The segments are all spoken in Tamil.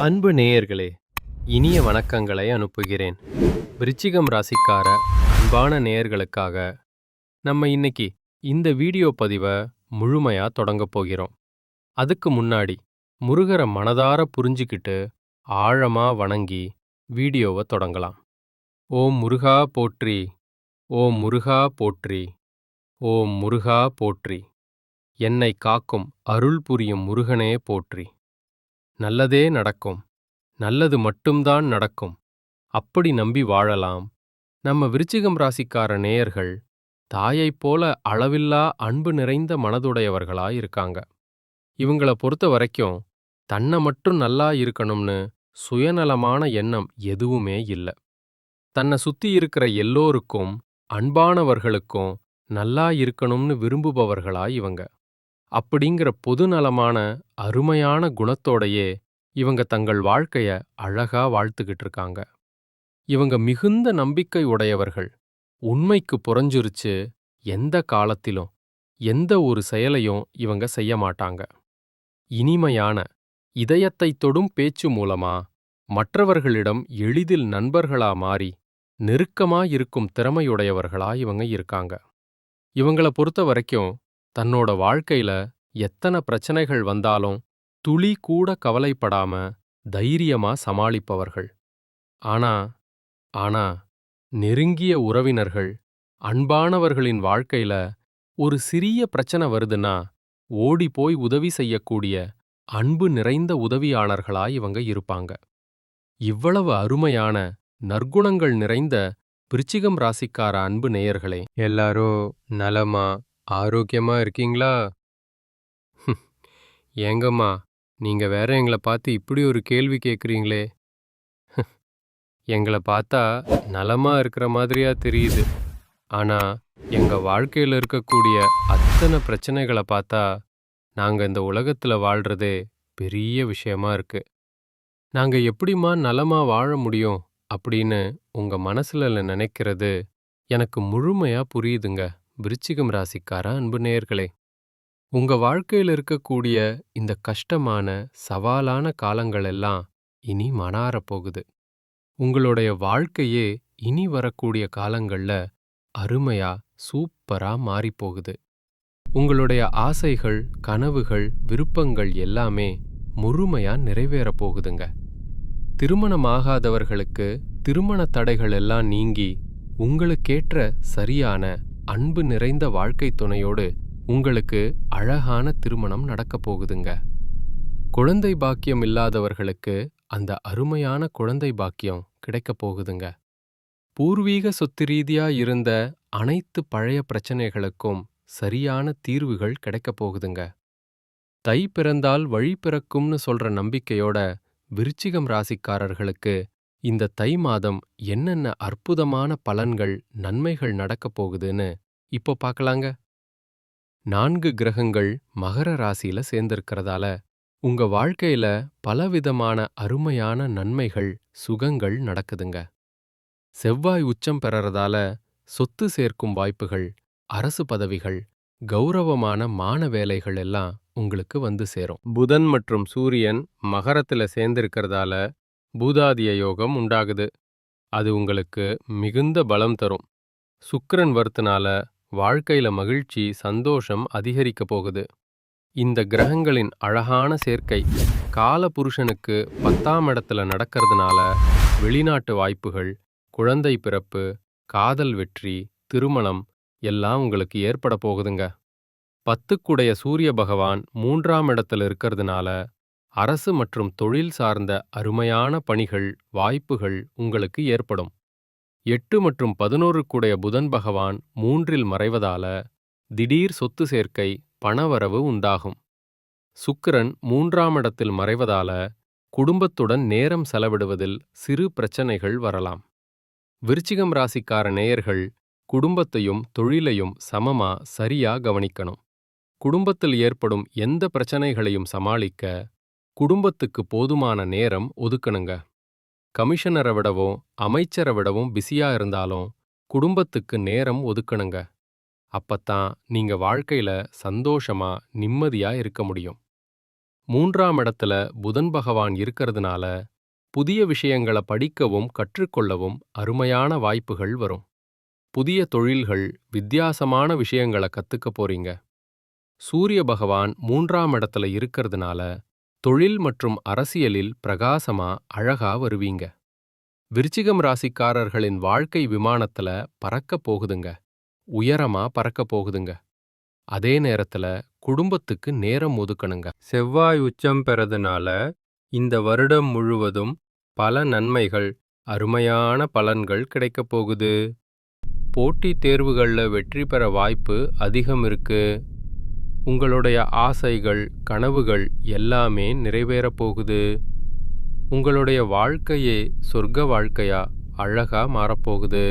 அன்பு நேயர்களே, இனிய வணக்கங்களை அனுப்புகிறேன். விருச்சிகம் ராசிக்கார அன்பான நேயர்களுக்காக நம்ம இன்னைக்கு இந்த வீடியோ பதிவை முழுமையா தொடங்கப் போகிறோம். அதுக்கு முன்னாடி முருகரை மனதார புரிஞ்சுக்கிட்டு ஆழமா வணங்கி வீடியோவை தொடங்கலாம். ஓம் முருகா போற்றி, ஓம் முருகா போற்றி, ஓம் முருகா போற்றி. என்னை காக்கும் அருள் புரியும் முருகனே போற்றி. நல்லதே நடக்கும், நல்லது மட்டும்தான் நடக்கும், அப்படி நம்பி வாழலாம். நம்ம விருச்சிகம் ராசிக்கார நேயர்கள் தாயைப் போல அளவில்லா அன்பு நிறைந்த மனதுடையவர்களாயிருக்காங்க. இவங்கள பொறுத்த வரைக்கும் தன்னை மட்டும் நல்லா இருக்கணும்னு சுயநலமான எண்ணம் எதுவுமே இல்ல. தன்னை சுத்தி இருக்கிற எல்லோருக்கும், அன்பானவர்களுக்கும் நல்லா இருக்கணும்னு விரும்புபவர்களாய் இவங்க. அப்படிங்கிற பொதுநலமான அருமையான குணத்தோடையே இவங்க தங்கள் வாழ்க்கைய அழகா வாழ்த்துக்கிட்டு இருக்காங்க. இவங்க மிகுந்த நம்பிக்கை உடையவர்கள். உண்மைக்கு புறஞ்சுரிச்சு எந்த காலத்திலும் எந்த ஒரு செயலையும் இவங்க செய்ய மாட்டாங்க. இனிமையான இதயத்தை தொடும் பேச்சு மூலமா மற்றவர்களிடம் எளிதில் நண்பர்களா மாறி நெருக்கமா இருக்கும் திறமையுடையவர்களா இவங்க இருக்காங்க. இவங்கள பொறுத்த வரைக்கும் தன்னோட வாழ்க்கையில எத்தனை பிரச்சனைகள் வந்தாலும் துளி கூட கவலைப்படாம தைரியமா சமாளிப்பவர்கள். ஆனா நெருங்கிய உறவினர்கள், அன்பானவர்களின் வாழ்க்கையில ஒரு சிறிய பிரச்சனை வருதுன்னா ஓடி போய் உதவி செய்யக்கூடிய அன்பு நிறைந்த உதவியாளர்களாய் இவங்க இருப்பாங்க. இவ்வளவு அருமையான நற்குணங்கள் நிறைந்த விருச்சிகம் ராசிக்கார அன்பு நேயர்களே, எல்லாரும் நலமா ஆரோக்கியமா இருக்கீங்களா? ஏங்கம்மா, நீங்க வேற எங்களை பார்த்து இப்படி ஒரு கேள்வி கேட்குறீங்களே? எங்களை பார்த்தா நலமா இருக்கிற மாதிரியா தெரியுது. ஆனா எங்க வாழ்க்கையில இருக்கக்கூடிய அத்தனை பிரச்சனைகளை பார்த்தா நாங்க இந்த உலகத்துல வாழ்றதே பெரிய விஷயமா இருக்கு. நாங்க எப்படிம்மா நலமா வாழ முடியும் அப்படின்னு உங்க மனசுல நினைக்கிறது எனக்கு முழுமையா புரியுதுங்க. விருச்சிகம் ராசிக்கார அன்பு நேயர்களே, உங்க வாழ்க்கையில இருக்கக்கூடிய இந்த கஷ்டமான சவாலான காலங்கள் எல்லாம் இனி மணாரப் போகுது. உங்களுடைய வாழ்க்கையே இனி வரக்கூடிய காலங்கள்ல அருமையா சூப்பரா மாறிப்போகுது. உங்களுடைய ஆசைகள், கனவுகள், விருப்பங்கள் எல்லாமே முழுமையா நிறைவேறப் போகுதுங்க. திருமணமாகாதவர்களுக்கு திருமண தடைகள் எல்லாம் நீங்கி உங்களுக்கேற்ற சரியான அன்பு நிறைந்த வாழ்க்கை துணையோடு உங்களுக்கு அழகான திருமணம் நடக்கப் போகுதுங்க. குழந்தை பாக்கியம் இல்லாதவர்களுக்கு அந்த அருமையான குழந்தை பாக்கியம் கிடைக்கப் போகுதுங்க. பூர்வீக சொத்து ரீதியா இருந்த அனைத்து பழைய பிரச்சனைகளுக்கும் சரியான தீர்வுகள் கிடைக்கப் போகுதுங்க. தை பிறந்தால் வழி பிறக்கும்னு சொல்ற நம்பிக்கையோட விருச்சிகம் ராசிக்காரர்களுக்கு இந்த தை மாதம் என்னென்ன அற்புதமான பலன்கள், நன்மைகள் நடக்கப் போகுதுன்னு இப்போ பார்க்கலாங்க. 4 கிரகங்கள் மகர ராசியில சேர்ந்திருக்கிறதால உங்க வாழ்க்கையில பலவிதமான அருமையான நன்மைகள், சுகங்கள் நடக்குதுங்க. செவ்வாய் உச்சம் பெறறதால சொத்து சேர்க்கும் வாய்ப்புகள், அரசு பதவிகள், கௌரவமான மான வேலைகள் எல்லாம் உங்களுக்கு வந்து சேரும். புதன் மற்றும் சூரியன் மகரத்துல சேர்ந்திருக்கிறதால பூதாதிய யோகம் உண்டாகுது. அது உங்களுக்கு மிகுந்த பலம் தரும். சுக்கிரன் வர்த்துனால வாழ்க்கையில மகிழ்ச்சி, சந்தோஷம் அதிகரிக்க போகுது. இந்த கிரகங்களின் அழகான சேர்க்கை கால புருஷனுக்கு 10ஆம் இடத்துல நடக்கிறதுனால வெளிநாட்டு வாய்ப்புகள், குழந்தை பிறப்பு, காதல் வெற்றி, திருமணம் எல்லாம் உங்களுக்கு ஏற்பட போகுதுங்க. 10க்குடைய சூரிய பகவான் 3ஆம் இடத்துல இருக்கிறதுனால அரசு மற்றும் தொழில் சார்ந்த அருமையான பணிகள், வாய்ப்புகள் உங்களுக்கு ஏற்படும். 8 மற்றும் 11க்குடைய புதன் பகவான் 3இல் மறைவதால திடீர் சொத்து சேர்க்கை, பணவரவு உண்டாகும். சுக்கிரன் 3ஆம் இடத்தில் மறைவதால குடும்பத்துடன் நேரம் செலவிடுவதில் சிறு பிரச்சனைகள் வரலாம். விருச்சிகம் ராசிக்கார நேயர்கள் குடும்பத்தையும் தொழிலையும் சமமா சரியா கவனிக்கணும். குடும்பத்தில் ஏற்படும் எந்த பிரச்சனைகளையும் சமாளிக்க குடும்பத்துக்கு போதுமான நேரம் ஒதுக்கணுங்க. கமிஷனரை விடவும் அமைச்சரை விடவும் பிஸியா இருந்தாலும் குடும்பத்துக்கு நேரம் ஒதுக்கணுங்க. அப்பத்தான் நீங்க வாழ்க்கையில சந்தோஷமா நிம்மதியா இருக்க முடியும். 3ஆம் இடத்துல புதன் பகவான் இருக்கிறதுனால புதிய விஷயங்களை படிக்கவும் கற்றுக்கொள்ளவும் அருமையான வாய்ப்புகள் வரும். புதிய தொழில்கள், வித்தியாசமான விஷயங்களை கத்துக்க போறீங்க. சூரிய பகவான் 3ஆம் இடத்துல இருக்கிறதுனால தொழில் மற்றும் அரசியலில் பிரகாசமா அழகா வருவீங்க. விருச்சிகம் ராசிக்காரர்களின் வாழ்க்கை விமானத்துல பறக்க போகுதுங்க. உயரமா பறக்க போகுதுங்க. அதே நேரத்துல குடும்பத்துக்கு நேரம் ஒதுக்கணுங்க. செவ்வாய் உச்சம் பெறதுனால இந்த வருடம் முழுவதும் பல நன்மைகள், அருமையான பலன்கள் கிடைக்கப் போகுது. போட்டித் தேர்வுகள்ல வெற்றி பெற வாய்ப்பு அதிகம் இருக்கு. உங்களுடைய ஆசைகள், கனவுகள் எல்லாமே நிறைவேறப் போகுது. உங்களுடைய வாழ்க்கையே சொர்க்க வாழ்க்கையா அழகா மாறப்போகுது.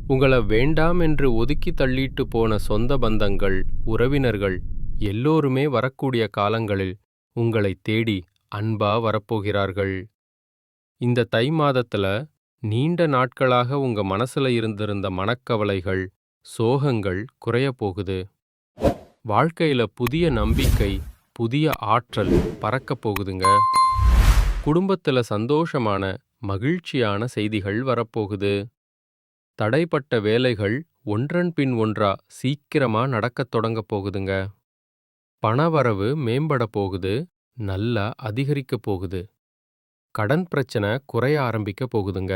உங்களை வேண்டாம் என்று ஒதுக்கி தள்ளிட்டு போன சொந்த பந்தங்கள், உறவினர்கள் எல்லோருமே வரக்கூடிய காலங்களில் உங்களை தேடி அன்பா வரப்போகிறார்கள். இந்த தை மாதத்துல நீண்ட நாட்களாக உங்க மனசுல இருந்திருந்த மனக்கவலைகள், சோகங்கள் குறையப் போகுது. வாழ்க்கையில புதிய நம்பிக்கை, புதிய ஆற்றல் பறக்கப் போகுதுங்க. குடும்பத்துல சந்தோஷமான, மகிழ்ச்சியான செய்திகள் வரப்போகுது. தடைப்பட்ட வேலைகள் ஒன்றன் பின் ஒன்றா சீக்கிரமா நடக்கத் தொடங்கப் போகுதுங்க. பணவரவு மேம்பட போகுது, நல்லா அதிகரிக்க போகுது. கடன் பிரச்சனை குறைய ஆரம்பிக்க போகுதுங்க.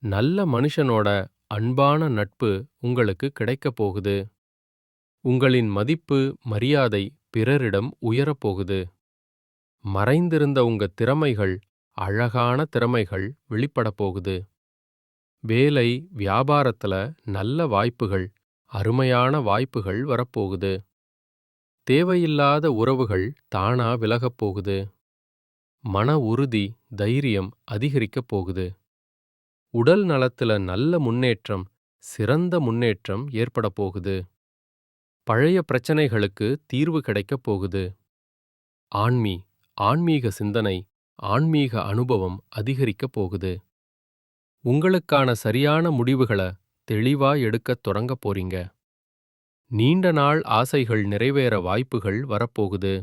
நல்ல மனுஷனோட அன்பான நட்பு உங்களுக்கு கிடைக்கப் போகுது. உங்களின் மதிப்பு, மரியாதை பிறரிடம் உயரப்போகுது. மறைந்திருந்த உங்க திறமைகள், அழகான திறமைகள் வெளிப்படப் போகுது. வேலை, வியாபாரத்துல நல்ல வாய்ப்புகள், அருமையான வாய்ப்புகள் வரப்போகுது. தேவையில்லாத உறவுகள் தானா விலகப் போகுது. மன உறுதி, தைரியம் அதிகரிக்கப் போகுது. உடல் நலத்துல நல்ல முன்னேற்றம், சிறந்த முன்னேற்றம் ஏற்பட போகுது. பழைய பிரச்சனைகளுக்கு தீர்வு கிடைக்கப் போகுது. ஆன்மீக சிந்தனை, ஆன்மீக அனுபவம் அதிகரிக்கப் போகுது. உங்களுக்கான சரியான முடிவுகளை தெளிவா எடுக்கத் தொடங்கப் போறீங்க. நீண்ட நாள் ஆசைகள் நிறைவேற வாய்ப்புகள் வரப்போகுது.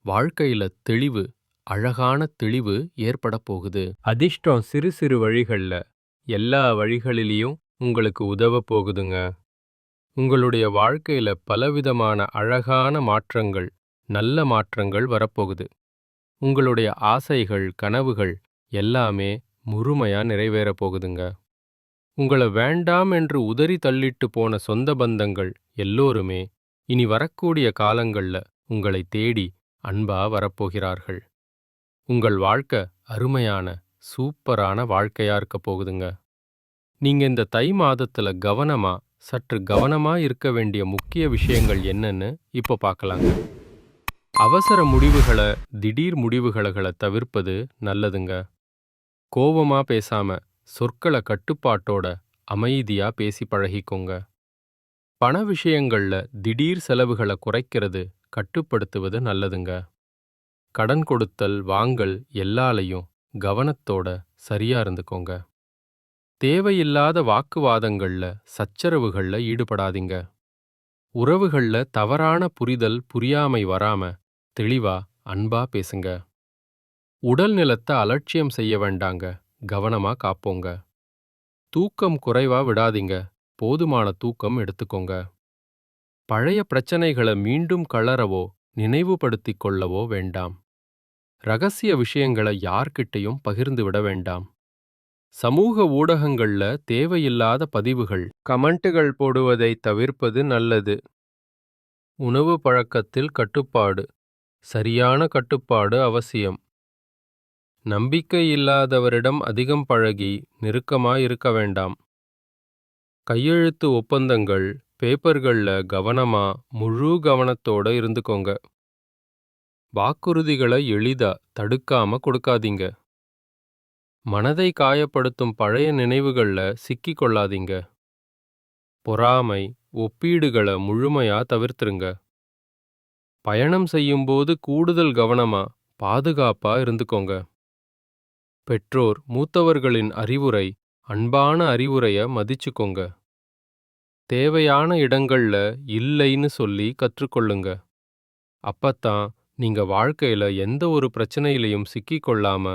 வாழ்க்கையில தெளிவு, அழகான தெளிவு ஏற்படப் போகுது. அதிர்ஷ்டம் சிறு சிறு வழிகள்ல, எல்லா வழிகளிலையும் உங்களுக்கு உதவப் போகுதுங்க. உங்களுடைய வாழ்க்கையில பலவிதமான அழகான மாற்றங்கள், நல்ல மாற்றங்கள் வரப்போகுது. உங்களுடைய ஆசைகள், கனவுகள் எல்லாமே முழுமையா நிறைவேறப் போகுதுங்க. உங்களை வேண்டாம் என்று உதறி தள்ளிட்டு போன சொந்த பந்தங்கள் எல்லோருமே இனி வரக்கூடிய காலங்கள்ல உங்களை தேடி அன்பா வரப்போகிறார்கள். உங்கள் வாழ்க்கை அருமையான, சூப்பரான வாழ்க்கையா இருக்க போகுதுங்க. நீங்க இந்த தை மாதத்துல சற்று கவனமா இருக்க வேண்டிய முக்கிய விஷயங்கள் என்னன்னு இப்போ பார்க்கலாங்க. அவசர முடிவுகளை, திடீர் முடிவுகளை தவிர்ப்பது நல்லதுங்க. கோவமா பேசாம சொற்களை கட்டுப்பாட்டோட அமைதியா பேசி பழகிக்கோங்க. பண விஷயங்கள்ல திடீர் செலவுகளை குறைக்கிறது, கட்டுப்படுத்துவது நல்லதுங்க. கடன் கொடுத்தல், வாங்கல் எல்லாலையும் கவனத்தோட சரியா இருந்துக்கோங்க. தேவையில்லாத வாக்குவாதங்கள்ல, சச்சரவுகள்ல ஈடுபடாதீங்க. உறவுகள்ல தவறான புரிதல், புரியாமை வராம தெளிவா, அன்பா பேசுங்க. உடல் நலத்தை அலட்சியம் செய்ய வேண்டாங்க, கவனமா காப்போங்க. தூக்கம் குறைவா விடாதீங்க, போதுமான தூக்கம் எடுத்துக்கோங்க. பழைய பிரச்சனைகளை மீண்டும் கலரவோ, நினைவுபடுத்திக் கொள்ளவோ வேண்டாம். ரகசிய விஷயங்களை யார்கிட்டையும் பகிர்ந்து விட வேண்டாம். சமூக ஊடகங்கள்ல தேவையில்லாத பதிவுகள், கமெண்ட்டுகள் போடுவதை தவிர்ப்பது நல்லது. உணவு பழக்கத்தில் கட்டுப்பாடு, சரியான கட்டுப்பாடு அவசியம். நம்பிக்கை இல்லாதவரிடம் அதிகம் பழகி நெருக்கமாயிருக்க வேண்டாம். கையெழுத்து ஒப்பந்தங்கள், பேப்பர்கள்ல கவனமா, முழு கவனத்தோட இருந்துக்கோங்க. வாக்குறுதிகளை எளிதா தடுக்காம கொடுக்காதீங்க. மனதை காயப்படுத்தும் பழைய நினைவுகள்ல சிக்கிக் கொள்ளாதீங்க. பொறாமை, ஒப்பீடுகளை முழுமையா தவிர்த்துருங்க. பயணம் செய்யும்போது கூடுதல் கவனமா, பாதுகாப்பா இருந்துக்கோங்க. பெற்றோர், மூத்தவர்களின் அறிவுரை, அன்பான அறிவுரைய மதிச்சுக்கோங்க. தேவையான இடங்கள்ல இல்லைன்னு சொல்லி கற்றுக்கொள்ளுங்க. அப்பத்தான் நீங்க வாழ்க்கையில எந்த ஒரு பிரச்சனையிலையும் சிக்கிக்கொள்ளாம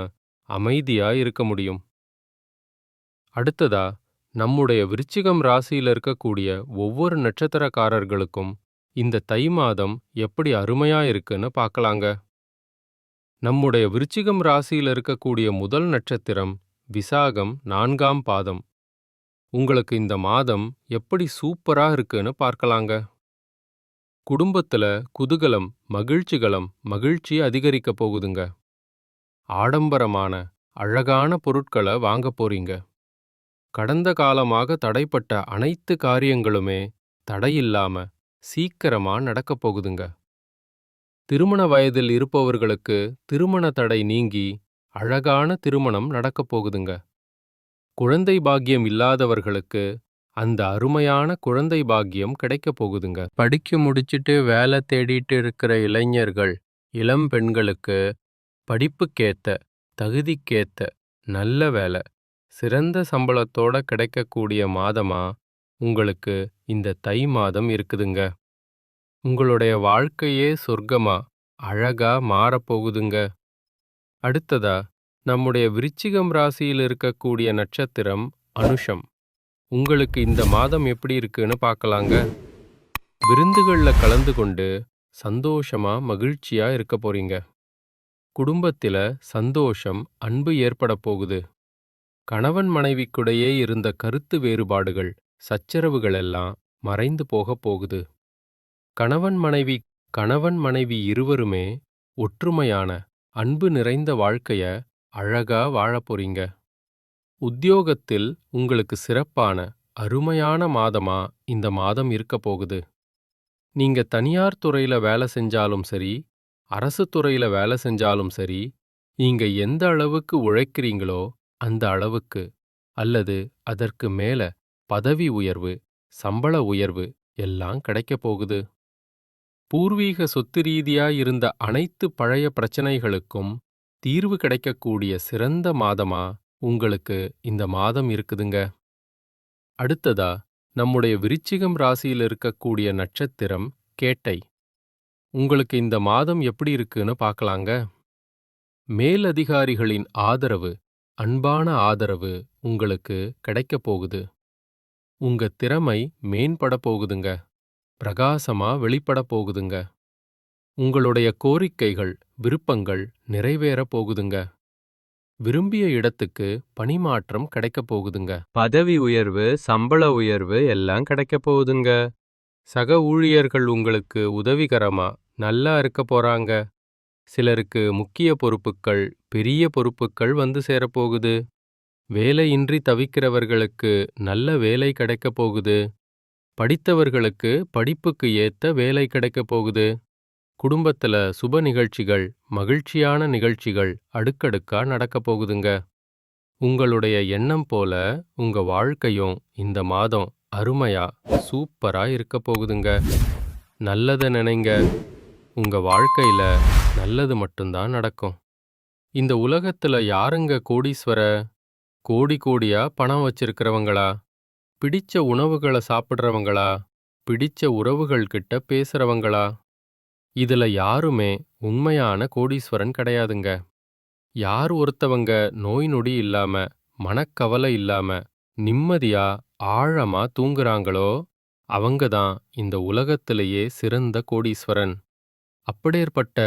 அமைதியா இருக்க முடியும். அடுத்ததா, நம்முடைய விருச்சிகம் ராசியில இருக்கக்கூடிய ஒவ்வொரு நட்சத்திரக்காரர்களுக்கும் இந்த தை மாதம் எப்படி அருமையா இருக்குன்னு பார்க்கலாங்க. நம்முடைய விருச்சிகம் ராசியில இருக்கக்கூடிய முதல் நட்சத்திரம் விசாகம் 4ஆம் பாதம். உங்களுக்கு இந்த மாதம் எப்படி சூப்பரா இருக்குன்னு பார்க்கலாங்க. குடும்பத்துல குதூகலம், மகிழ்ச்சி அதிகரிக்க போகுதுங்க. ஆடம்பரமான, அழகான பொருட்கள வாங்க போறீங்க. கடந்த காலமாக தடைப்பட்ட அனைத்து காரியங்களுமே தடையில்லாம சீக்கிரமா நடக்கப் போகுதுங்க. திருமண வயதில் இருப்பவர்களுக்கு திருமண தடை நீங்கி அழகான திருமணம் நடக்கப் போகுதுங்க. குழந்தை பாக்கியம் இல்லாதவர்களுக்கு அந்த அருமையான குழந்தை பாக்கியம் கிடைக்கப் போகுதுங்க. படிக்க முடிச்சிட்டு வேலை தேடிட்டு இருக்கிற இளைஞர்கள், இளம் பெண்களுக்கு படிப்புக்கேத்த, தகுதிக்கேத்த நல்ல வேலை, சிறந்த சம்பளத்தோட கிடைக்கக்கூடிய மாதமா உங்களுக்கு இந்த தை மாதம் இருக்குதுங்க. உங்களுடைய வாழ்க்கையே சொர்க்கமா, அழகா மாறப்போகுதுங்க. அடுத்ததா, நம்முடைய விருச்சிகம் ராசியில் இருக்கக்கூடிய நட்சத்திரம் அனுஷம். உங்களுக்கு இந்த மாதம் எப்படி இருக்குன்னு பார்க்கலாங்க. விருந்துகள்ல கலந்து கொண்டு சந்தோஷமா, மகிழ்ச்சியா இருக்க போறீங்க. குடும்பத்தில சந்தோஷம், அன்பு ஏற்பட போகுது. கணவன் மனைவிக்கிடையே இருந்த கருத்து வேறுபாடுகள், சச்சரவுகள் எல்லாம் மறைந்து போகப் போகுது. கணவன் மனைவி இருவருமே ஒற்றுமையான, அன்பு நிறைந்த வாழ்க்கைய அழகா வாழப் போறீங்க. உத்தியோகத்தில் உங்களுக்கு சிறப்பான, அருமையான மாதமா இந்த மாதம் இருக்க போகுது. நீங்க தனியார் துறையில வேலை செஞ்சாலும் சரி, அரசு துறையில வேலை செஞ்சாலும் சரி, நீங்க எந்த அளவுக்கு உழைக்கிறீங்களோ அந்த அளவுக்கு அல்லது அதற்கு மேல பதவி உயர்வு, சம்பள உயர்வு எல்லாம் கிடைக்கப் போகுது. பூர்வீக சொத்து ரீதியா இருந்த அனைத்து பழைய பிரச்சனைகளுக்கும் தீர்வு கிடைக்கக்கூடிய சிறந்த மாதமா உங்களுக்கு இந்த மாதம் இருக்குதுங்க. அடுத்ததா, நம்முடைய விருச்சிகம் ராசியில் இருக்கக்கூடிய நட்சத்திரம் கேட்டை. உங்களுக்கு இந்த மாதம் எப்படி இருக்குன்னு பார்க்கலாங்க. மேலதிகாரிகளின் ஆதரவு, அன்பான ஆதரவு உங்களுக்கு கிடைக்கப் போகுது. உங்க திறமை மேம்பட போகுதுங்க. பிரகாசமா வெளிப்பட போகுதுங்க. உங்களுடைய கோரிக்கைகள், விருப்பங்கள் நிறைவேறப் போகுதுங்க. விரும்பிய இடத்துக்கு பணிமாற்றம் கிடைக்கப் போகுதுங்க. பதவி உயர்வு, சம்பள உயர்வு எல்லாம் கிடைக்கப் போகுதுங்க. சக ஊழியர்கள் உங்களுக்கு உதவிகரமா நல்லா இருக்க போறாங்க. சிலருக்கு முக்கிய பொறுப்புகள், பெரிய பொறுப்புகள் வந்து சேரப்போகுது. வேலையின்றி தவிக்கிறவர்களுக்கு நல்ல வேலை கிடைக்கப் போகுது. படித்தவர்களுக்கு படிப்புக்கு ஏத்த வேலை கிடைக்கப் போகுது. குடும்பத்துல சுப நிகழ்ச்சிகள், மகிழ்ச்சியான நிகழ்ச்சிகள் அடுக்கடுக்கா நடக்கப் போகுதுங்க. உங்களுடைய எண்ணம் போல உங்க வாழ்க்கையும் இந்த மாதம் அருமையா, சூப்பரா இருக்கப் போகுதுங்க. நல்லத நினைங்க. உங்க வாழ்க்கையில நல்லது மட்டும்தான் நடக்கும். இந்த உலகத்துல யாருங்க கோடீஸ்வர? கோடி கோடியா பணம் வச்சிருக்கிறவங்களா? பிடிச்ச உணவுகளை சாப்பிடுறவங்களா? பிடிச்ச உறவுகள் கிட்ட பேசுறவங்களா? இதுல யாருமே உண்மையான கோடீஸ்வரன் கிடையாதுங்க. யார் ஒருத்தவங்க நோய் நொடி இல்லாம, மனக்கவலை இல்லாம, நிம்மதியா, ஆழமா தூங்குறாங்களோ அவங்க தான் இந்த உலகத்திலேயே சிறந்த கோடீஸ்வரன். அப்பேற்பட்ட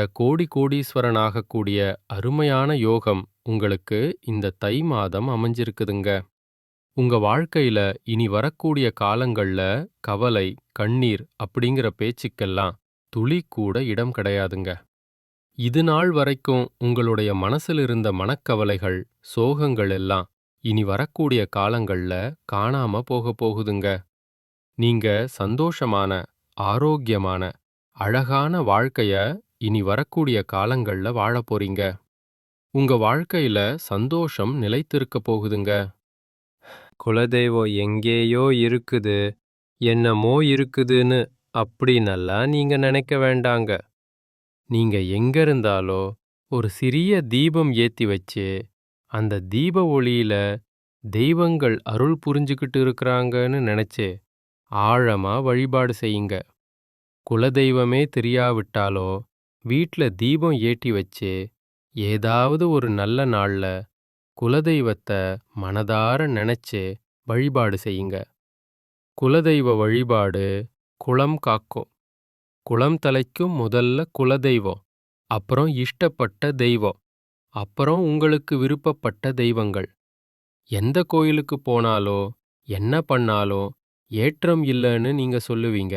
கோடீஸ்வரனாகக்கூடிய அருமையான யோகம் உங்களுக்கு இந்த தை மாதம் அமைஞ்சிருக்குதுங்க. உங்க வாழ்க்கையில இனி வரக்கூடிய காலங்கள்ல கவலை, கண்ணீர் அப்படிங்கிற பேச்சுக்கெல்லாம் துளி கூட இடம் கிடையாதுங்க. இது நாள் வரைக்கும் உங்களுடைய மனசில் இருந்த மனக்கவலைகள், சோகங்கள் எல்லாம் இனி வரக்கூடிய காலங்கள்ல காணாம போகப் போகுதுங்க. நீங்க சந்தோஷமான, ஆரோக்கியமான, அழகான வாழ்க்கைய இனி வரக்கூடிய காலங்கள்ல வாழப் போறீங்க. உங்க வாழ்க்கையில சந்தோஷம் நிலைத்திருக்க போகுதுங்க. குலதெய்வம் எங்கேயோ இருக்குது, என்னமோ இருக்குதுன்னு அப்படின்னெல்லாம் நீங்க நினைக்க வேண்டாங்க. நீங்க எங்க இருந்தாலோ ஒரு சிறிய தீபம் ஏத்தி வச்சு, அந்த தீப ஒளியில தெய்வங்கள் அருள் புரிஞ்சுக்கிட்டு இருக்கிறாங்கன்னு நினைச்சு ஆழமா வழிபாடு செய்யுங்க. குலதெய்வமே தெரியாவிட்டாலோ வீட்ல தீபம் ஏற்றி வச்சு ஏதாவது ஒரு நல்ல நாள்ல குலதெய்வத்தை மனதார நினைச்சு வழிபாடு செய்யுங்க. குலதெய்வ வழிபாடு குலம் காக்கும். குலம் தலைக்கும் முதல்ல குலதெய்வம், அப்புறம் இஷ்டப்பட்ட தெய்வம், அப்புறம் உங்களுக்கு விருப்பப்பட்ட தெய்வங்கள். எந்த கோயிலுக்கு போனாலோ என்ன பண்ணாலும் ஏற்றம் இல்லைன்னு நீங்க சொல்லுவீங்க.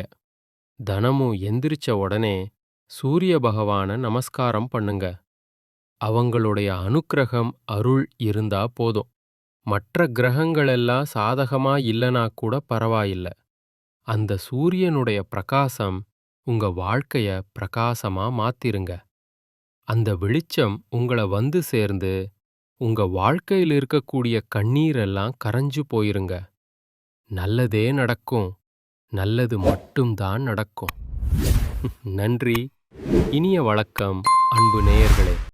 தினமும் எந்திரிச்ச உடனே சூரிய பகவான நமஸ்காரம் பண்ணுங்க. அவங்களுடைய அனுக்கிரகம் அருள் இருந்தா போதும். மற்ற கிரகங்களெல்லாம் சாதகமா இல்லனா கூட பரவாயில்ல. அந்த சூரியனுடைய பிரகாசம் உங்க வாழ்க்கைய பிரகாசமா மாத்திருங்க. அந்த வெளிச்சம் உங்கள வந்து சேர்ந்து உங்க வாழ்க்கையில் இருக்கக்கூடிய கண்ணீரெல்லாம் கரைஞ்சு போயிருங்க. நல்லதே நடக்கும். நல்லது மட்டும்தான் நடக்கும். நன்றி. இனிய வணக்கம், அன்பு நேயர்களே.